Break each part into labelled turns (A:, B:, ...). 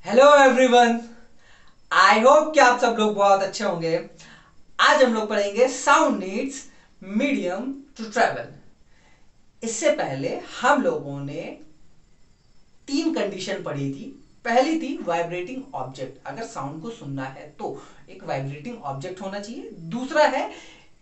A: Hello everyone. I hope कि आप सब लोग बहुत अच्छे होंगे। आज हम लोग पढ़ेंगे sound needs medium to travel. इससे पहले हम लोगों ने तीन कंडीशन पढ़ी थी। पहली थी वाइब्रेटिंग ऑब्जेक्ट, अगर साउंड को सुनना है तो एक वाइब्रेटिंग ऑब्जेक्ट होना चाहिए। दूसरा है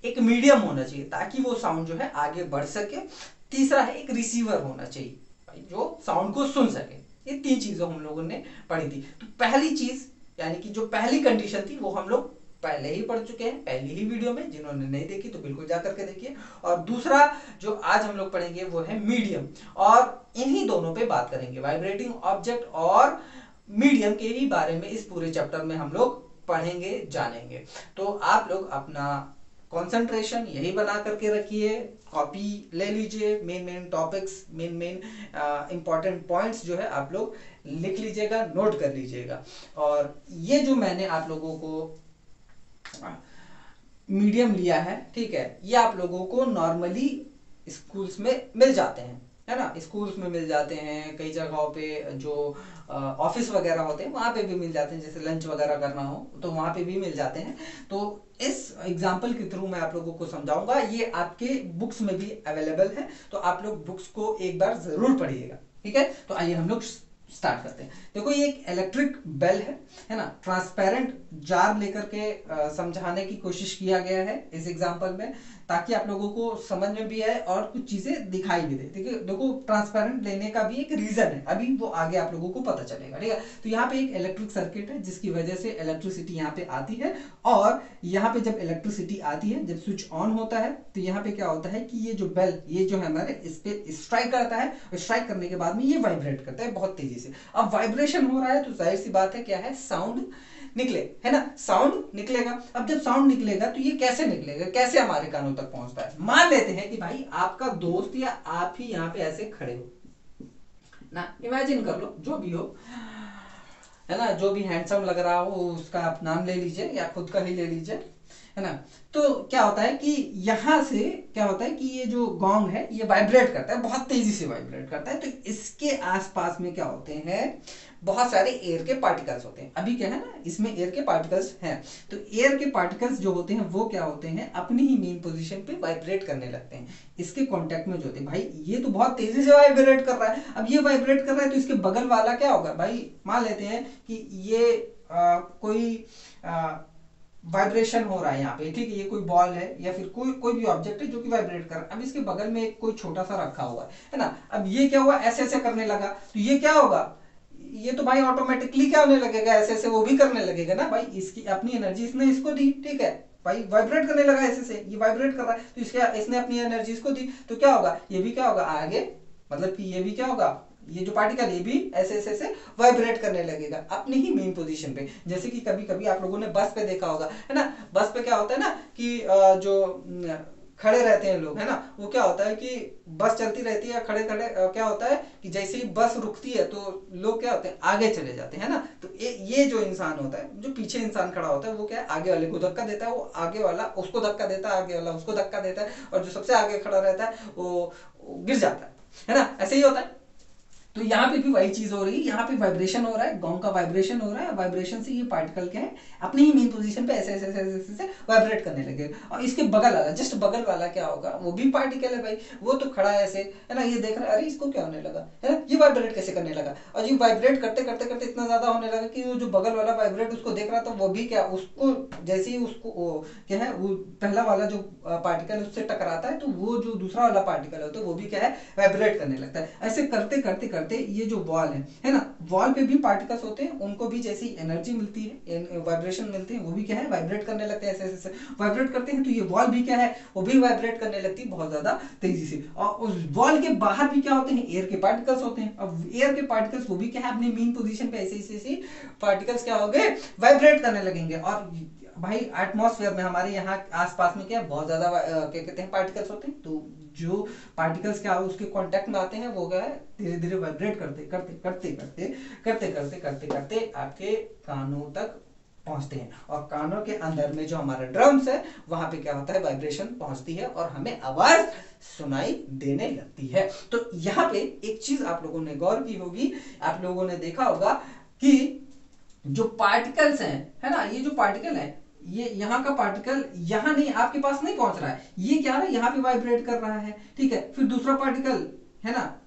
A: एक मीडियम होना चाहिए ताकि वो साउंड जो है आगे बढ़ सके। तीसरा है एक रिसीवर होना चाहिए जो साउंड को सुन सके। ये तीन चीजें हम लोगों ने पढ़ी थी। तो पहली चीज यानी कि जो पहली कंडीशन थी वो हम लोग पहले ही पढ़ चुके हैं, पहली ही वीडियो में। जिन्होंने नहीं देखी तो बिल्कुल जा करके देखिए। और दूसरा जो आज हम लोग पढ़ेंगे वो है मीडियम, और इन्हीं दोनों पे बात करेंगे। वाइब्रेटिंग ऑब्जेक्ट और मीडियम के ही बारे में इस पूरे चैप्टर में हम लोग पढ़ेंगे, जानेंगे। तो आप लोग अपना कंसंट्रेशन यही बना करके रखिए, कॉपी ले लीजिए, main main topics, main main important points जो है आप लोग लिख लीजिएगा, नोट कर लीजिएगा। और ये जो मैंने आप लोगों को मीडियम लिया है, ठीक है, ये आप लोगों को नॉर्मली स्कूल्स में मिल जाते हैं, है ना। स्कूल्स में मिल जाते हैं, कई जगहों पे जो ऑफिस वगैरह होते हैं वहां पे भी मिल जाते हैं। जैसे लंच वगैरह करना हो तो वहां पे भी मिल जाते हैं। तो इस एग्जाम्पल के थ्रू मैं आप लोगों को समझाऊंगा। ये आपके बुक्स में भी अवेलेबल है, तो आप लोग बुक्स को एक बार जरूर पढ़िएगा, ठीक है। तो आइए हम लोग स्टार्ट करते हैं। देखो ये एक इलेक्ट्रिक बेल है ना। ट्रांसपेरेंट जार लेकर के समझाने की कोशिश किया गया है इस एग्जांपल में, ताकि आप लोगों को समझ में भी आए और कुछ चीजें दिखाई भी दे। ठीक है, देखो ट्रांसपेरेंट लेने का भी एक रीजन है, अभी वो आगे आप लोगों को पता चलेगा, ठीक है। तो यहाँ पे एक इलेक्ट्रिक सर्किट है जिसकी वजह से इलेक्ट्रिसिटी यहाँ पे आती है। और यहाँ पे जब इलेक्ट्रिसिटी आती है, जब स्विच ऑन होता है, तो यहाँ पे क्या होता है कि ये जो बेल, ये जो है हमारे, इस पे स्ट्राइक करता है। और स्ट्राइक करने के बाद में ये वाइब्रेट करता है बहुत तेजी से। अब वाइब्रेशन हो रहा है तो जाहिर सी बात है क्या है, साउंड निकले, है ना। साउंड निकलेगा। अब जब साउंड निकलेगा तो ये कैसे निकलेगा, कैसे हमारे कानों तक पहुंचता है। मान लेते हैं कि भाई आपका दोस्त या आप ही यहाँ पे ऐसे खड़े हो ना, इमेजिन कर लो, जो भी हो, है ना, जो भी हैंडसम लग रहा हो उसका आप नाम ले लीजिए या खुद का ही ले लीजिए, है ना। तो क्या होता है कि यहां से क्या होता है कि ये जो गोंग है ये वाइब्रेट करता है, बहुत तेजी से वाइब्रेट करता है। तो इसके आसपास में क्या होते हैं, बहुत सारे एयर के पार्टिकल्स होते हैं। अभी क्या है ना, इसमें एयर के पार्टिकल्स हैं। तो एयर के पार्टिकल्स जो होते हैं वो क्या होते हैं, अपनी ही मेन पोजीशन पे वाइब्रेट करने लगते हैं। इसके कांटेक्ट में जो होते हैं, भाई ये तो बहुत तेजी से वाइब्रेट कर रहा है। अब ये वाइब्रेट कर रहा है तो इसके बगल वाला क्या होगा, भाई मान लेते हैं कि ये कोई वाइब्रेशन हो रहा है यहाँ पे, ठीक है। ये कोई बॉल है या फिर कोई कोई भी ऑब्जेक्ट है जो कि वाइब्रेट कर रहा है। अब इसके बगल में एक कोई छोटा सा रखा हुआ है ना। अब ये क्या हुआ, ऐसे ऐसे करने लगा, तो ये क्या होगा, ये तो भाई ऑटोमेटिकली क्या होने लगेगा, ऐसे ऐसे वो भी करने लगेगा ना। भाई इसकी अपनी एनर्जी इसने इसको दी, ठीक है, भाई वाइब्रेट करने लगा ऐसे से, ये वाइब्रेट कर रहा है तो इसने अपनी एनर्जी इसको दी। तो क्या होगा, ये भी क्या होगा आगे, मतलब कि ये भी क्या होगा, ये जो पार्टिकल ये भी ऐसे ऐसे ऐसे वाइब्रेट करने लगेगा अपनी ही मेन पोजीशन पे। जैसे कि कभी कभी आप लोगों ने बस पे देखा होगा, है ना। बस पे क्या होता है ना कि जो खड़े रहते हैं लोग, है ना, वो क्या होता है कि बस चलती रहती है, खड़े खड़े क्या होता है कि जैसे ही बस रुकती है तो लोग क्या होते हैं, आगे चले जाते हैं, है ना। तो ये जो इंसान होता है, जो पीछे इंसान खड़ा होता है, वो क्या है, आगे वाले को धक्का देता है, वो आगे वाला उसको धक्का देता है, आगे वाला उसको धक्का देता है, और जो सबसे आगे खड़ा रहता है वो गिर जाता है ना। ऐसे ही होता है। तो यहाँ पे भी वही चीज हो रही है, यहाँ पे वाइब्रेशन हो रहा है, गोंग का वाइब्रेशन हो रहा है। वाइब्रेशन से ये पार्टिकल क्या है, अपनी ही मेन पोजीशन पे ऐसे ऐसे ऐसे ऐसे ऐसे वाइब्रेट करने लगे। और इसके बगल वाला, जस्ट बगल वाला क्या होगा, वो भी पार्टिकल है भाई, वो तो खड़ा है ऐसे, है ना। ये देख रहा है, अरे इसको क्या होने लगा, है ना, ये वाइब्रेट कैसे करने लगा। और ये वाइब्रेट करते करते करते इतना ज्यादा होने लगा कि वो जो बगल वाला वाइब्रेट उसको देख रहा था, वो भी क्या, उसको जैसे ही उसको क्या है, वो पहला वाला जो पार्टिकल उससे टकराता है तो वो जो दूसरा वाला पार्टिकल होता है वो भी क्या है, वाइब्रेट करने लगता है। ऐसे करते करते करते ये जो वॉल है ना, वॉल पे भी पार्टिकल्स होते हैं, उनको भी जैसी एनर्जी मिलती है, वाइब्रेशन मिलती है, वो भी क्या है, वाइब्रेट करने लगते हैं। ऐसे ऐसे वाइब्रेट करते हैं तो ये वॉल भी क्या है, वो भी वाइब्रेट करने लगती है बहुत ज्यादा तेजी से। और उस वॉल के बाहर भी क्या होते हैं, एयर के पार्टिकल्स होते हैं। अब एयर के पार्टिकल्स वो भी क्या है, अपनी मेन पोजीशन पे ऐसे ऐसे पार्टिकल्स क्या हो गए, वाइब्रेट करने लगेंगे। और भाई एटमॉस्फेयर में हमारे यहाँ आसपास में क्या बहुत ज्यादा क्या कहते हैं, पार्टिकल्स होते हैं। तो जो पार्टिकल्स क्या उसके कांटेक्ट में आते हैं वो क्या है, धीरे धीरे वाइब्रेट करते करते करते करते करते करते करते करते आपके कानों तक पहुंचते हैं। और कानों के अंदर में जो हमारा ड्रम्स है वहां पे क्या होता है, वाइब्रेशन पहुंचती है और हमें आवाज सुनाई देने लगती है। तो यहाँ पे एक चीज आप लोगों ने गौर की होगी, आप लोगों ने देखा होगा कि जो पार्टिकल्स हैं, है ना, ये जो पार्टिकल है, ये यहाँ का पार्टिकल यहाँ नहीं, आपके पास नहीं पहुंच रहा है, ये क्या है, यहाँ पे वाइब्रेट कर रहा है, ठीक है। फिर दूसरा पार्टिकल, है ना,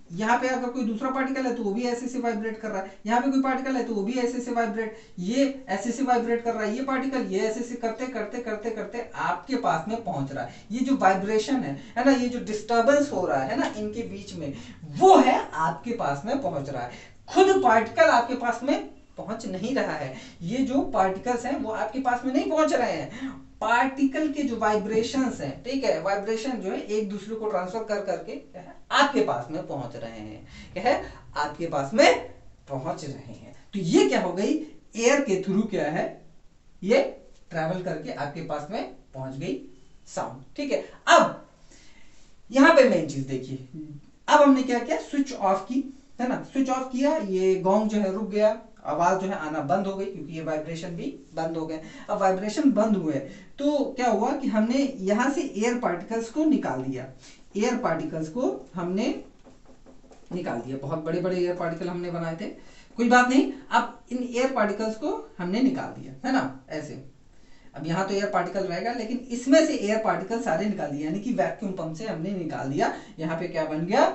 A: यहाँ पे अगर कोई दूसरा पार्टिकल है तो वो भी ऐसे से वाइब्रेट कर रहा है, यहाँ पे कोई पार्टिकल है तो वो भी ऐसे से वाइब्रेट, ये ऐसे से वाइब्रेट कर रहा है, ये पार्टिकल ये ऐसे से करते करते करते करते आपके पास में पहुंच रहा है। ये जो वाइब्रेशन है ना, ये जो डिस्टर्बेंस हो रहा है ना इनके बीच में, वो है आपके पास में पहुंच रहा है। खुद पार्टिकल आपके पास में पहुंच नहीं रहा है, ये जो पार्टिकल्स हैं वो आपके पास में नहीं पहुंच रहे हैं, पार्टिकल के जो वाइब्रेशंस हैं, ठीक है, वाइब्रेशन जो है एक दूसरे को ट्रांसफर कर करके आपके पास में पहुंच रहे हैं, क्या है, आपके पास में पहुंच रहे हैं। तो ये क्या हो गई, एयर के थ्रू क्या है, ये ट्रैवल करके आपके पास में पहुंच गई साउंड, ठीक है। अब यहां पे मेन चीज देखिए, अब हमने क्या किया, स्विच ऑफ की, है ना, स्विच ऑफ किया, ये गोंग जो है रुक गया, आवाज जो है आना बंद हो गई, क्योंकि ये वाइब्रेशन भी बंद हो गए। अब वाइब्रेशन बंद हुए तो क्या हुआ कि हमने यहां से एयर पार्टिकल्स को निकाल दिया, एयर पार्टिकल्स को हमने निकाल दिया, बहुत बड़े बड़े एयर पार्टिकल हमने बनाए थे, कोई बात नहीं। अब इन एयर पार्टिकल्स को हमने निकाल दिया, है ना, ऐसे। अब यहाँ तो एयर पार्टिकल रहेगा, लेकिन इसमें से एयर पार्टिकल सारे निकाल दिए, यानी कि वैक्यूम पंप से हमने निकाल दिया। यहाँ पे क्या बन गया,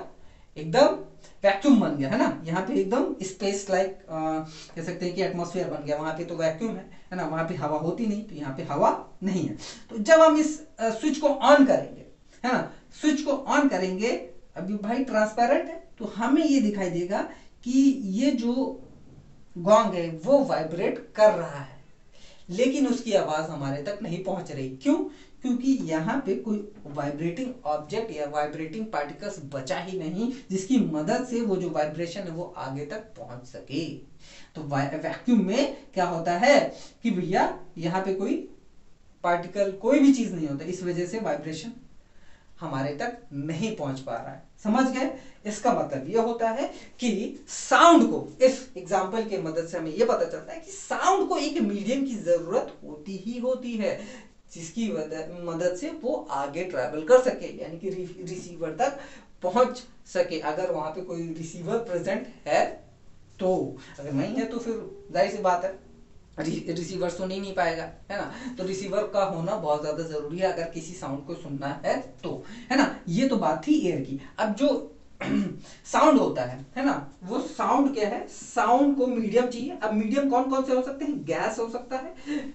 A: एकदम वैक्यूम बन गया, है ना, यहाँ पे एकदम स्पेस लाइक कह सकते हैं कि एटमॉस्फेयर बन गया। वहां पे तो वैक्यूम है ना, वहां पे हवा होती नहीं, तो यहाँ पे हवा नहीं है। तो जब हम इस स्विच को ऑन करेंगे, है ना, स्विच को ऑन करेंगे, अभी भाई ट्रांसपेरेंट है, तो हमें ये दिखाई देगा कि ये जो गोंग है वो वाइब्रेट कर रहा है, लेकिन उसकी आवाज हमारे तक नहीं पहुंच रही। क्यों? क्योंकि यहाँ पे कोई वाइब्रेटिंग ऑब्जेक्ट या वाइब्रेटिंग पार्टिकल्स बचा ही नहीं, जिसकी मदद से वो जो वाइब्रेशन है वो आगे तक पहुंच सके। तो वैक्यूम में क्या होता है कि भैया यहाँ पे कोई पार्टिकल, कोई भी चीज नहीं होता, इस वजह से वाइब्रेशन हमारे तक नहीं पहुंच पा रहा है। समझ गए? इसका मतलब यह होता है कि साउंड को, इस एग्जाम्पल के मदद से हमें यह पता चलता है कि साउंड को एक मीडियम की जरूरत होती ही होती है, जिसकी मदद से वो आगे ट्रैवल कर सके, यानी कि रिसीवर तक पहुंच सके। अगर वहां पे कोई रिसीवर प्रेजेंट है तो, अगर नहीं है तो फिर जाहिर सी बात है रिसीवर सुन ही नहीं पाएगा, है ना। तो रिसीवर का होना बहुत ज्यादा जरूरी है अगर किसी साउंड को सुनना है तो, है ना। ये तो बात थी एयर की। अब जो साउंड होता है ना, वो साउंड क्या है, साउंड को मीडियम चाहिए। अब मीडियम कौन कौन से हो सकते हैं, गैस हो सकता है,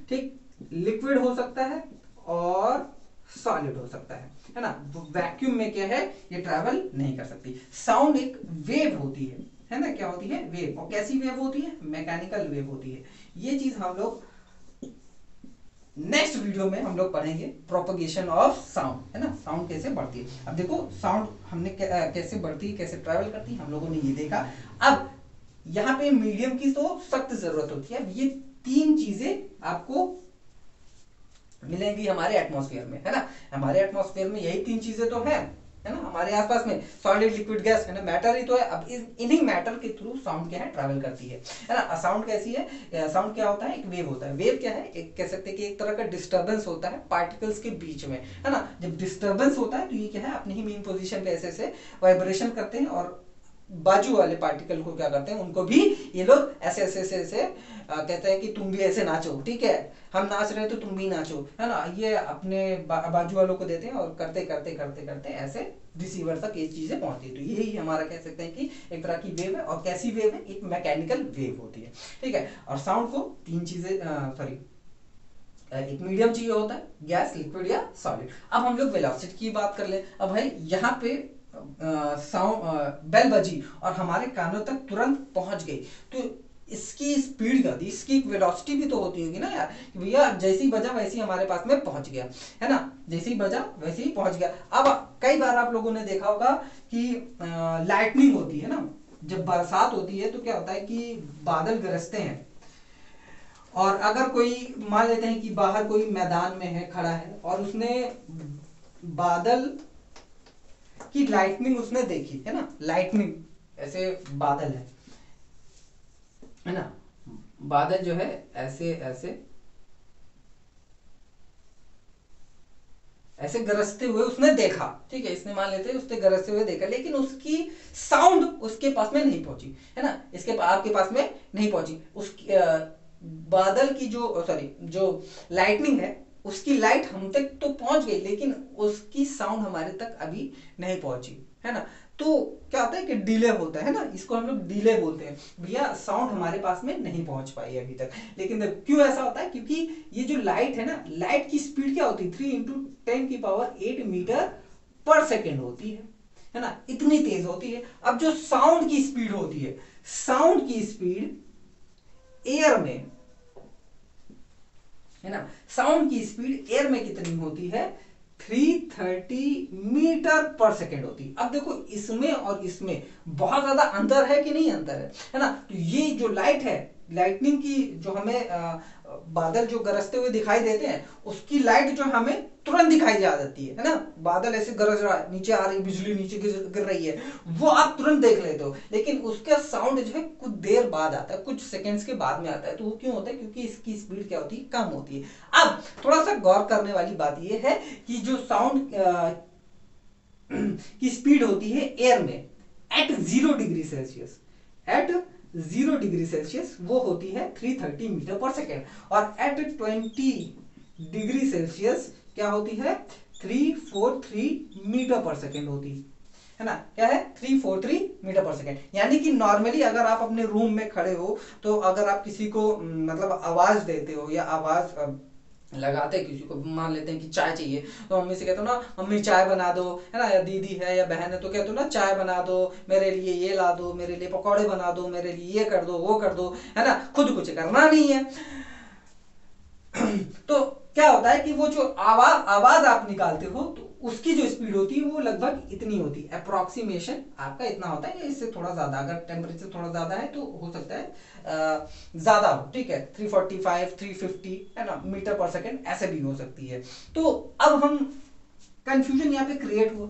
A: ठीक, लिक्विड हो सकता है और सॉलिड हो सकता है ना। वैक्यूम में क्या है, ये ट्रैवल नहीं कर सकती। साउंड एक वेव होती है ना, क्या होती है, वेव। और कैसी वेव होती है, मैकेनिकल वेव होती है। ये चीज हम लोग नेक्स्ट वीडियो में हम लोग पढ़ेंगे, प्रोपगेशन ऑफ साउंड, है ना, साउंड कैसे बढ़ती है। अब देखो साउंड हमने कैसे बढ़ती है, कैसे ट्रैवल करती है, हम लोगों ने ये देखा। अब यहाँ पे मीडियम की तो सख्त जरूरत होती है। ये तीन चीजें आपको मिलेंगी हमारे एटमॉस्फेयर में, है ना। हमारे एटमॉस्फेयर में यही तीन चीजें तो है ना, हमारे आसपास में सॉलिड, लिक्विड, गैस, है ना, मैटर ही तो है। अब इन्हीं मैटर के थ्रू साउंड क्या है, ट्रैवल करती है ना। साउंड कैसी है, साउंड क्या होता है, एक वेव होता है। वेव क्या है, एक कह सकते हैं कि एक तरह का डिस्टर्बेंस होता है पार्टिकल्स के बीच में, है ना। जब डिस्टर्बेंस होता है तो ये क्या है, अपनी ही मेन पोजीशन पे ऐसे ऐसे वाइब्रेशन करते हैं, और बाजू वाले पार्टिकल को क्या करते हैं, उनको भी ये लोग ऐसे ऐसे ऐसे ऐसे कहते हैं कि तुम भी ऐसे नाचो, ठीक है, हम नाच रहे हैं तो तुम भी नाचो, है ना। ये अपने बाजू वालों को देते हैं, और करते करते करते करते ऐसे रिसीवर तक ये चीजें पहुंचती है। तो यही हमारा कह सकते हैं कि एक तरह की वेव है। और कैसी वेव है, एक मैकेनिकल वेव होती है, ठीक है। और साउंड को तीन चीजें, सॉरी, एक मीडियम चाहिए होता है, गैस, लिक्विड या सॉलिड। अब हम लोग वेलोसिटी की बात कर ले। अब भाई यहाँ पे साउंड बेल बजी और हमारे कानों तक तुरंत पहुंच गई, तो इसकी स्पीड क्या थी, इसकी एक वेलोसिटी भी तो होती होगी ना यार, कि भैया जैसे ही बजा वैसे ही हमारे पास में पहुंच गया, है ना, जैसे ही बजा वैसे ही पहुंच गया। अब कई बार आप लोगों ने देखा होगा कि लाइटनिंग होती है ना, जब बरसात होती है तो क्या होता है कि बादल गरजते हैं, और अगर कोई मान लेते हैं कि बाहर कोई मैदान में है, खड़ा है, और उसने बादल की लाइटनिंग उसने देखी, है ना, लाइटनिंग, ऐसे बादल है ना, बादल जो है ऐसे ऐसे ऐसे गरजते हुए उसने देखा, ठीक है, इसने मान लेते हैं उसने गरजते हुए देखा, लेकिन उसकी साउंड उसके पास में नहीं पहुंची, है ना, इसके आपके पास में नहीं पहुंची। उसकी बादल की जो सॉरी जो लाइटनिंग है उसकी लाइट हम तक तो पहुंच गई, लेकिन उसकी साउंड हमारे तक अभी नहीं पहुंची, है ना। तो क्या होता है कि डिले होता है ना, इसको हम लोग डिले बोलते हैं, भैया साउंड हमारे पास में नहीं पहुंच पाई अभी तक। लेकिन क्यों ऐसा होता है, क्योंकि ये जो लाइट है ना, लाइट की स्पीड क्या होती है, 3 × 10⁸ पर सेकेंड होती है ना, इतनी तेज होती है। अब जो साउंड की स्पीड होती है, साउंड की स्पीड एयर में, है ना, साउंड की स्पीड एयर में कितनी होती है, 330 मीटर पर सेकेंड होती है। अब देखो इसमें और इसमें बहुत ज्यादा अंतर है कि नहीं, अंतर है ना। तो ये जो लाइट है, लाइटनिंग की जो हमें बादल जो गरजते हुए दिखाई देते हैं, उसकी लाइट जो हमें तुरंत दिखाई जा जाती है ना। बादल ऐसे गरज रहा है, नीचे आ रही बिजली, नीचे गिर रही है, वो आप तुरंत देख लेते हो। लेकिन उसका साउंड जो है कुछ देर बाद आता है, कुछ सेकंड्स के बाद में आता है। तो वो क्यों होता है, क्योंकि इसकी स्पीड क्या होती है, कम होती है। अब थोड़ा सा गौर करने वाली बात ये है कि जो साउंड की स्पीड होती है एयर में at 0 degree Celsius, at 0 degree Celsius वो होती है 330 मीटर पर सेकेंड, और एट 20 डिग्री सेल्सियस क्या होती है, 343 मीटर पर सेकेंड होती है ना। क्या है, 343 मीटर पर सेकेंड। यानी कि नॉर्मली अगर आप अपने रूम में खड़े हो, तो अगर आप किसी को मतलब आवाज देते हो या आवाज लगाते हैं किसी को, मान लेते हैं कि चाय चाहिए, तो मम्मी से कहते हो ना, मम्मी चाय बना दो, है ना, या दीदी है या बहन है तो कहते हो ना, चाय बना दो मेरे लिए, ये ला दो मेरे लिए, पकौड़े बना दो मेरे लिए, ये कर दो वो कर दो, है ना, खुद कुछ करना नहीं है। तो क्या होता है कि वो जो आवाज आवाज आप निकालते हो, तो उसकी जो स्पीड होती है वो लगभग इतनी होती है, अप्रोक्सीमेशन आपका इतना होता है, या इससे थोड़ा ज्यादा, अगर टेम्परेचर थोड़ा ज्यादा है तो हो सकता है ज्यादा हो, ठीक है, 345 350, है ना, मीटर पर सेकेंड ऐसे भी हो सकती है। तो अब हम कंफ्यूजन यहाँ पे क्रिएट हुआ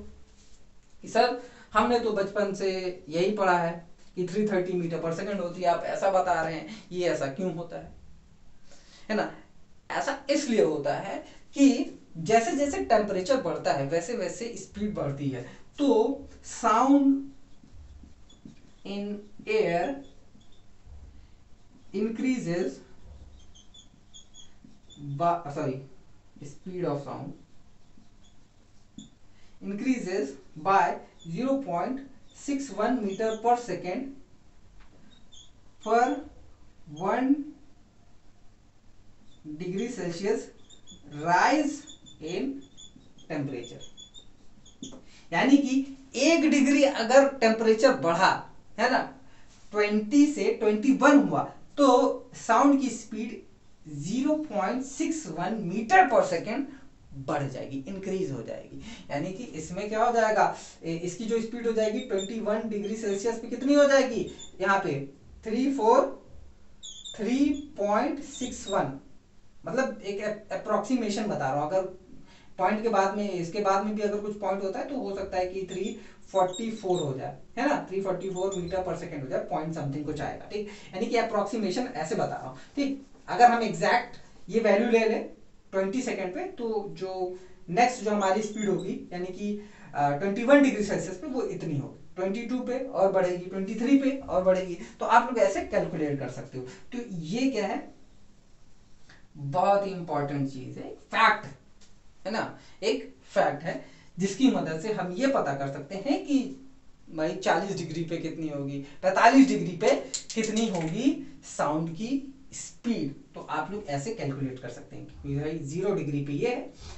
A: कि सर हमने तो बचपन से यही पढ़ा है कि 330 मीटर पर सेकेंड होती है, आप ऐसा बता रहे हैं, ये ऐसा क्यों होता है ना। ऐसा इसलिए होता है कि जैसे जैसे टेम्परेचर बढ़ता है वैसे वैसे स्पीड बढ़ती है। तो sound in air increases speed of sound increases by 0.61 meter per second per 1 degree Celsius rise in temperature। यानी कि 1 डिग्री अगर टेम्परेचर बढ़ा, है ना, 20 से 21 हुआ, तो साउंड की स्पीड 0.61 मीटर पर सेकेंड बढ़ जाएगी, इंक्रीज हो जाएगी। यानी कि इसमें क्या हो जाएगा, इसकी जो स्पीड हो जाएगी 21 डिग्री सेल्सियस पे कितनी हो जाएगी, यहाँ पे 3.61, मतलब एक अप्रोक्सीमेशन बता रहा हूं, अगर पॉइंट के बाद में, इसके बाद में भी अगर कुछ पॉइंट होता है तो हो सकता है कि 344 हो जाए, है ना, 344 मीटर पर सेकेंड हो जाए, पॉइंट समथिंग कुछ आएगा, ठीक। यानी कि अप्रोक्सीमेशन ऐसे बता रहा हूं, ठीक। अगर हम एग्जैक्ट ये वैल्यू ले लें 20 सेकेंड पे, तो जो नेक्स्ट जो हमारी स्पीड होगी, यानी कि 21 डिग्री सेल्सियस पे वो इतनी होगी, 22 पे और बढ़ेगी, 23 पे और बढ़ेगी। तो आप लोग ऐसे कैलकुलेट कर सकते हो। तो ये क्या है, बहुत ही इंपॉर्टेंट चीज है, फैक्ट है ना, एक फैक्ट है जिसकी मदद से हम ये पता कर सकते हैं कि भाई 40 डिग्री पे कितनी होगी, 45 डिग्री पे कितनी होगी साउंड की स्पीड। तो आप लोग ऐसे कैलकुलेट कर सकते हैं कि भाई 0 डिग्री पे ये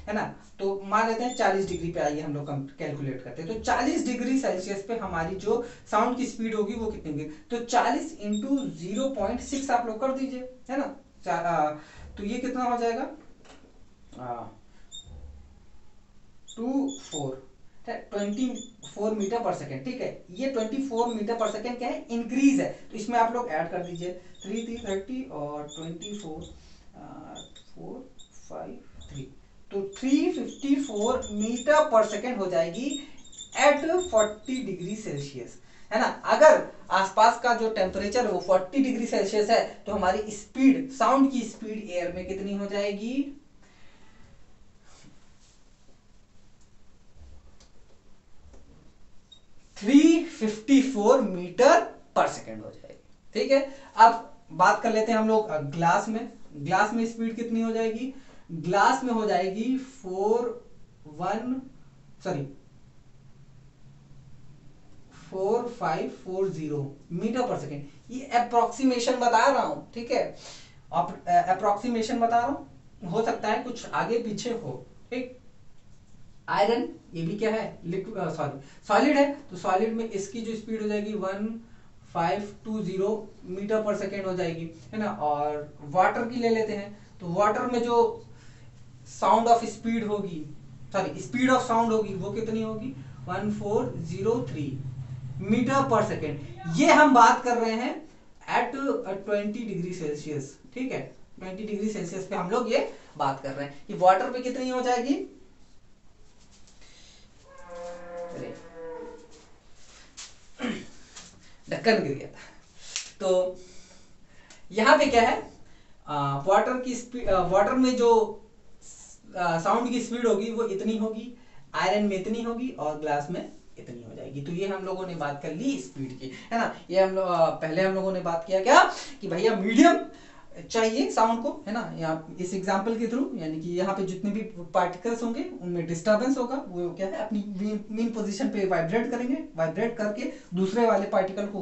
A: है ना, तो मान लेते हैं 40 डिग्री पे आइए हम लोग कैलकुलेट करते हैं। तो 40 डिग्री सेल्सियस पे हमारी जो साउंड की स्पीड होगी वो कितनी होगी, तो 40 इंटू 0.6 आप लोग कर दीजिए, है ना। तो ये कितना हो जाएगा, 24 मीटर पर सेकेंड, ठीक है। ये 24 मीटर पर सेकेंड क्या है, इंक्रीज है, तो इसमें आप लोग ऐड कर दीजिए 330 और 24 4 5 3, तो 354 मीटर पर सेकेंड हो जाएगी एट 40 डिग्री सेल्सियस, है ना। अगर आसपास का जो टेम्परेचर है वो 40 डिग्री सेल्सियस है, तो हमारी स्पीड, साउंड की स्पीड एयर में कितनी हो जाएगी, 354 मीटर पर सेकेंड हो जाएगी, ठीक है। अब बात कर लेते हैं हम लोग ग्लास में। ग्लास में स्पीड कितनी हो जाएगी? ग्लास में हो जाएगी 4540 मीटर पर सेकेंड। ये अप्रोक्सीमेशन बता रहा हूं, ठीक है, अप्रोक्सीमेशन बता रहा हूं, हो सकता है कुछ आगे पीछे हो, ठीक। आयरन ये भी क्या है? सॉलिड है, तो सॉलिड में इसकी जो स्पीड हो जाएगी 1520 मीटर पर सेकेंड हो जाएगी, है ना। और वाटर की ले लेते हैं, तो वाटर में जो साउंड ऑफ स्पीड होगी, स्पीड ऑफ साउंड होगी, वो कितनी होगी? 1403 मीटर पर सेकेंड। ये हम बात कर रहे हैं एट 20 डिग्री सेल्सियस, ठीक है, 20 डिग्री सेल्सियस पे हम लोग ये बात कर रहे हैं कि वाटर पे कितनी हो जाएगी। ढक्कन गिर गया था। तो यहां पे क्या है, वाटर की स्पीड, वाटर में जो साउंड की स्पीड होगी वो इतनी होगी, आयरन में इतनी होगी और ग्लास में इतनी हो जाएगी। तो ये हम लोगों ने बात कर ली स्पीड की, है ना। ये हम लोग पहले हम लोगों ने बात किया क्या कि भैया मीडियम चाहिए साउंड को, है ना। यहाँ इस एग्जांपल के थ्रू, यानी कि यहाँ पे जितने भी पार्टिकल्स होंगे उनमें डिस्टरबेंस होगा, वो क्या है अपनी मीन पोजीशन पे वाइब्रेट करेंगे, वाइब्रेट करके दूसरे वाले पार्टिकल को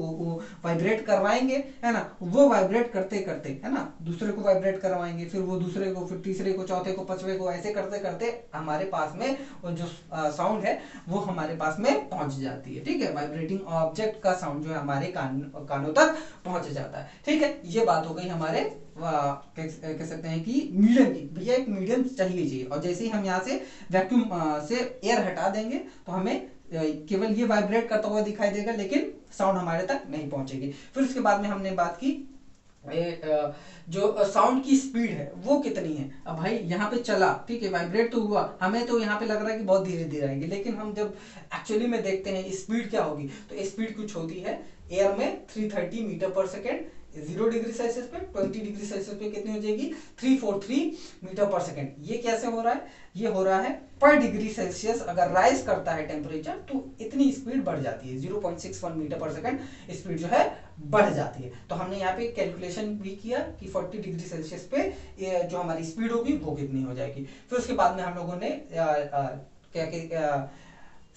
A: वाइब्रेट करवाएंगे, है ना। वो वाइब्रेट करते करते, है ना, दूसरे को वाइब्रेट करवाएंगे, फिर वो दूसरे को, फिर तीसरे को, चौथे को, पांचवे को, ऐसे करते करते हमारे पास में वो जो साउंड है वो हमारे पास में पहुंच जाती है, ठीक है। वाइब्रेटिंग ऑब्जेक्ट का साउंड जो है हमारे कानों तक पहुंच जाता है, ठीक है। ये बात हो गई हमारे कह सकते हैं कि मीडियम की। भैया एक मीडियम चाहिए, और जैसे ही हम यहाँ से वैक्यूम से एयर हटा देंगे तो हमें केवल ये वाइब्रेट करता हुआ दिखाई देगा, लेकिन साउंड हमारे तक नहीं पहुंचेगी। फिर उसके बाद में हमने बात की जो साउंड की स्पीड है वो कितनी है। अब भाई यहाँ पे चला, ठीक है, वाइब्रेट तो हुआ, हमें तो यहाँ पे लग रहा है कि बहुत धीरे धीरे आएगी, लेकिन हम जब एक्चुअली में देखते हैं स्पीड क्या होगी, तो स्पीड कुछ होती है एयर में 330 मीटर पर सेकेंड, 0 डिग्री सेल्सियस पे, 20 डिग्री सेल्सियस पे कितनी हो जाएगी? 343 मीटर पर सेकेंड। ये कैसे हो रहा है? ये हो रहा है पर डिग्री सेल्सियस अगर राइज करता है टेम्परेचर तो इतनी स्पीड बढ़ जाती है, 0.61 मीटर पर सेकेंड स्पीड जो है बढ़ जाती है। तो हमने यहाँ पे कैलकुलेशन भी किया कि 40 डिग्री सेल्सियस पे जो हमारी स्पीड होगी वो कितनी हो जाएगी। फिर उसके बाद में हम लोगों ने क्या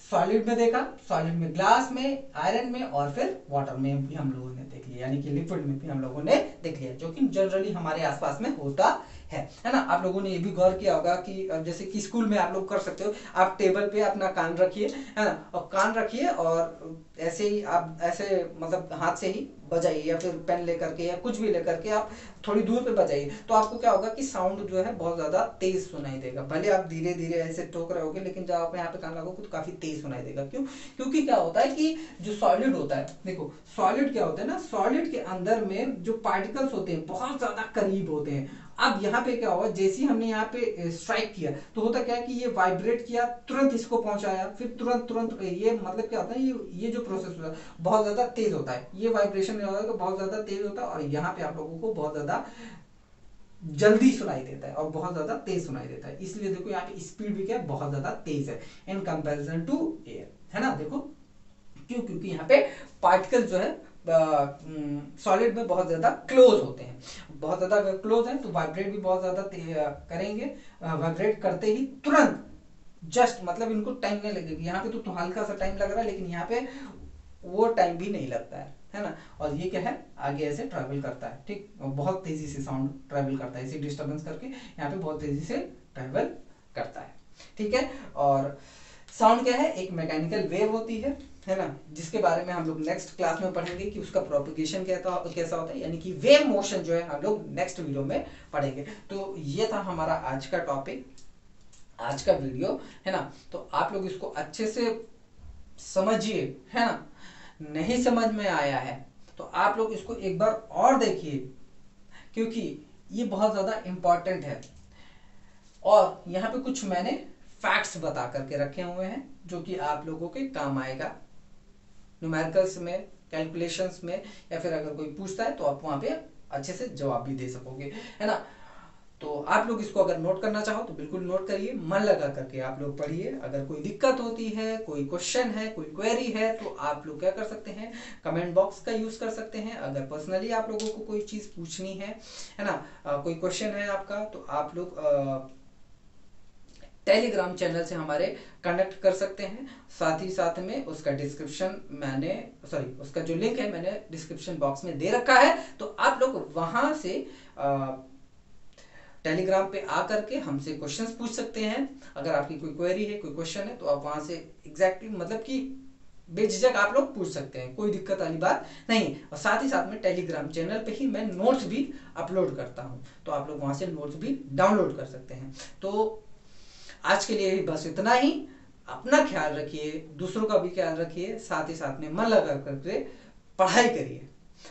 A: सॉलिड में देखा, सॉलिड में, ग्लास में, आयरन में, और फिर वाटर में भी हम लोगों ने देख लिया, यानी कि लिक्विड में भी हम लोगों ने देख लिया, जो कि जनरली हमारे आसपास में होता है ना। आप लोगों ने ये भी गौर किया होगा कि जैसे कि स्कूल में आप लोग कर सकते हो, आप टेबल पे अपना कान रखिए, है ना, और कान रखिए और ऐसे ही आप ऐसे मतलब हाथ से ही बजाइए, या फिर पेन लेकर के या कुछ भी लेकर के आप थोड़ी दूर पे बजाइए, तो आपको क्या होगा कि साउंड जो है बहुत ज्यादा तेज सुनाई देगा। भले आप धीरे धीरे ऐसे ठोक रहे होगे, लेकिन जब आप यहाँ पे कान लगाओगे तो काफी तेज सुनाई देगा। क्यों? क्योंकि क्या होता है कि जो सॉलिड होता है, देखो सॉलिड क्या होता है ना, सॉलिड के अंदर में जो पार्टिकल्स होते हैं बहुत ज्यादा करीब होते हैं। अब यहाँ पे क्या हुआ, जैसे ही हमने यहाँ पे स्ट्राइक किया तो होता क्या है कि ये वाइब्रेट किया, तुरंत इसको पहुंचाया, फिर तुरंत तुरंत, ये मतलब क्या होता है, ये जो प्रोसेस होता है बहुत ज्यादा तेज होता है, ये वाइब्रेशन बहुत ज्यादा तेज होता है, और यहाँ पे आप लोगों को बहुत ज्यादा जल्दी सुनाई देता है और बहुत ज्यादा तेज सुनाई देता है। इसलिए देखो यहाँ पे स्पीड भी क्या है, बहुत ज्यादा तेज है इन कंपैरिजन टू एयर, है ना। देखो क्यों? क्योंकि यहाँ पे पार्टिकल जो है सॉलिड में बहुत ज्यादा क्लोज होते हैं, बहुत ज्यादा क्लोज है, तो वाइब्रेट भी बहुत ज्यादा करेंगे, वाइब्रेट करते ही तुरंत, जस्ट मतलब इनको टाइम नहीं लगेगी। यहाँ पे तो हल्का सा टाइम लग रहा है, लेकिन यहाँ पे वो टाइम भी नहीं लगता है ना। और ये क्या है, आगे ऐसे ट्रैवल करता है, ठीक, और बहुत तेजी से साउंड ट्रैवल करता है, इसे डिस्टर्बेंस करके यहाँ पे बहुत तेजी से ट्रैवल करता है, ठीक है। और साउंड क्या है, एक मैकेनिकल वेव होती है ना, जिसके बारे में हम लोग नेक्स्ट क्लास में पढ़ेंगे कि उसका प्रोपगेशन कैसा होता है, यानी कि वेव मोशन जो है हम लोग नेक्स्ट वीडियो में पढ़ेंगे। तो ये था हमारा आज का टॉपिक, आज का वीडियो, है ना। तो आप लोग इसको अच्छे से समझिए, है ना। नहीं समझ में आया है तो आप लोग इसको एक बार और देखिए, क्योंकि ये बहुत ज्यादा इंपॉर्टेंट है। और यहाँ पे कुछ मैंने फैक्ट्स बता करके रखे हुए हैं जो कि आप लोगों के काम आएगा न्यूमेरिकल्स में, कैलकुलेशंस में, या फिर अगर कोई पूछता है तो आप वहां पे अच्छे से जवाब भी दे सकोगे, है ना। तो आप लोग इसको अगर नोट करना चाहो तो बिल्कुल नोट करिए, मन लगा करके आप लोग पढ़िए। अगर कोई दिक्कत होती है, कोई क्वेश्चन है, कोई क्वेरी है, तो आप लोग क्या कर सकते हैं, कमेंट बॉक्स का यूज कर सकते हैं। अगर पर्सनली आप लोगों को कोई चीज पूछनी है ना, कोई क्वेश्चन है आपका, तो आप लोग टेलीग्राम चैनल से हमारे कनेक्ट कर सकते हैं। साथ ही साथ में उसका डिस्क्रिप्शन उसका जो लिंक है मैंने डिस्क्रिप्शन बॉक्स में दे रखा है, तो आप लोग वहां से टेलीग्राम पे आकर के हमसे क्वेश्चंस पूछ सकते हैं। अगर आपकी कोई क्वेरी है, कोई क्वेश्चन है, तो आप वहां से एग्जैक्टली मतलब कि बेझिझक आप लोग पूछ सकते हैं, कोई दिक्कत वाली बात नहीं। और साथ ही साथ में टेलीग्राम चैनल पे ही मैं नोट्स भी अपलोड करता हूं, तो आप लोग वहां से नोट्स भी डाउनलोड कर सकते हैं। तो आज के लिए बस इतना ही। अपना ख्याल रखिए, दूसरों का भी ख्याल रखिए, साथ ही साथ में मन लगा करके पढ़ाई करिए।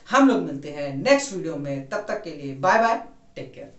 A: हम लोग मिलते हैं नेक्स्ट वीडियो में, तब तक के लिए बाय बाय, टेक केयर।